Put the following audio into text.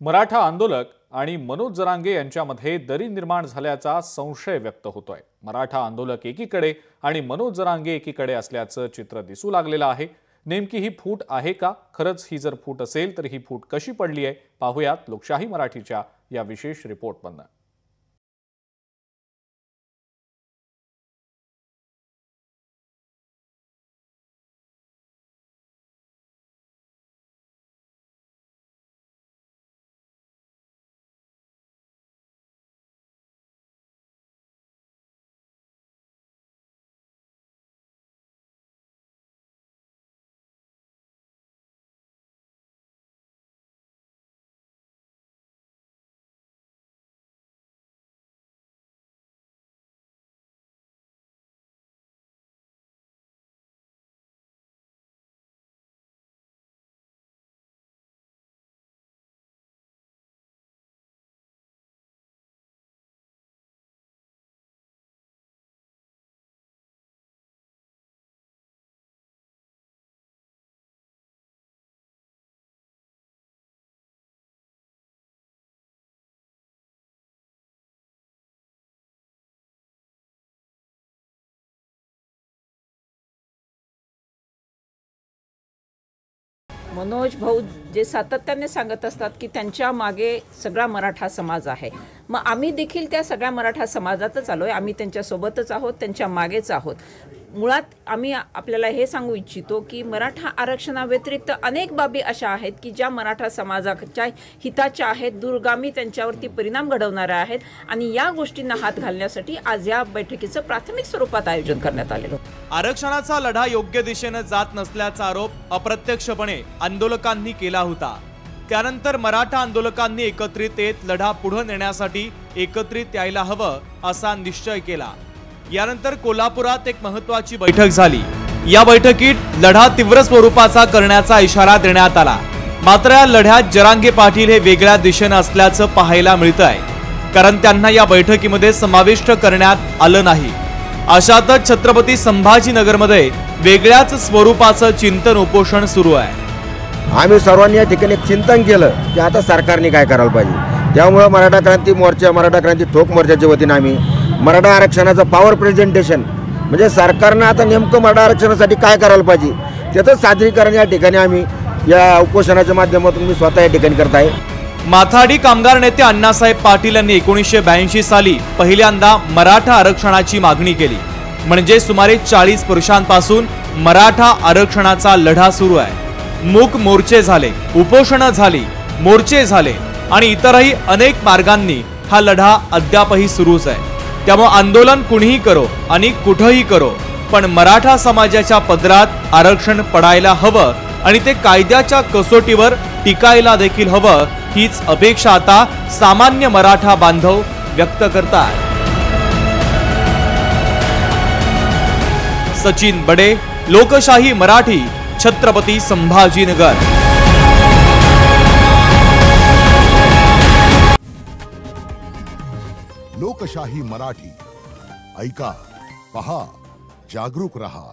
मराठा आंदोलक आणि मनोज जरांगे यांच्यामध्ये दरी निर्माण झाल्याचा संशय व्यक्त होतोय। मराठा आंदोलक एकीकडे आणि मनोज जरांगे एकीकडे असल्याचं चित्र दिसू लागलेलं आहे। नेमकी ही फूट आहे का? खरंच ही जर फूट असेल तर ही फूट कशी पडली आहे पाहूयात लोकशाही मराठीच्या या विशेष रिपोर्टमधून। मनोज भाऊ जे सातत्याने सांगत असतात की त्यांच्या मागे सगळा मराठा समाज आहे। मग आम्ही देखील त्या सगळ्या मराठा समाजातच आलोय, आम्ही त्यांच्या सोबतच आहोत, त्यांच्या मागेच आहोत। मुळात आम्ही आपल्याला हे सांगू इच्छितो की मराठा आरक्षणाव्यतिरिक्त अनेक बाबी अशा आहेत की ज्या मराठा समाजाच्या हिताच्या आहेत, दूरगामी त्यांच्यावरती परिणाम घडवणाऱ्या आहेत आणि या गोष्टींना हात घालण्यासाठी आज या बैठकीचं प्राथमिक स्वरूपात आयोजन करण्यात आलेलं। आरक्षणाचा लढा योग्य दिशेने जात नसल्याचा आरोप अप्रत्यक्षपणे आंदोलकांनी केला होता। त्यानंतर मराठा आंदोलकांनी एकत्रित येत लढा पुढे नेण्यासाठी एकत्रित यायला हवं असा निश्चय केला। यानंतर कोल्हापुरात एक महत्त्वाची बैठक झाली। या बैठकीत लढा तीव्र स्वरूपाचा करण्याचा इशारा देण्यात आला। मात्र या लढ्यात जरांगे पाटील हे वेगळ्या दिशेने असल्याचं पाहायला मिळतंय, कारण त्यांना या बैठकीमध्ये समाविष्ट करण्यात आलं नाही। अशातच छत्रपती संभाजीनगरमध्ये वेगळ्याच स्वरूपाचं चिंतन उपोषण सुरू आहे। आम्ही सर्वांनी या ठिकाणी एक चिंतन केलं की आता सरकारने काय करायला पाहिजे। त्यामुळे मराठा क्रांती मोर्चा, मराठा क्रांती ठोक मोर्चाच्या वतीने आम्ही मराठा आरक्षणाचं पॉवर प्रेझेंटेशन म्हणजे सरकारनं आता नेमकं मराठा आरक्षणासाठी काय करायला पाहिजे त्याचं सादरीकरण या ठिकाणी आम्ही या उपोषणाच्या माध्यमातून मी स्वतः या ठिकाणी करत आहे। माथाडी कामगार नेते अण्णासाहेब पाटील यांनी 1982 साली पहिल्यांदा मराठा आरक्षणाची मागणी केली। म्हणजे सुमारे 40 वर्षांपासून मराठा आरक्षणाचा लढा सुरू आहे। मूक मोर्चे झाले, उपोषणं झाली, मोर्चे झाले आणि इतरही अनेक मार्गांनी हा लढा अद्यापही सुरूच आहे। त्यामुळे आंदोलन कुणीही करो आणि कुठेही करो, पण मराठा समाजाच्या पदरात आरक्षण पडायला हवं आणि ते कायद्याच्या कसोटीवर टिकायला देखील हवं, हीच अपेक्षा आता सामान्य मराठा बांधव व्यक्त करतात। सचिन बडे, लोकशाही मराठी, छत्रपती संभाजीनगर। लोकशाही मराठी ऐका, पहा, जागरूक रहा।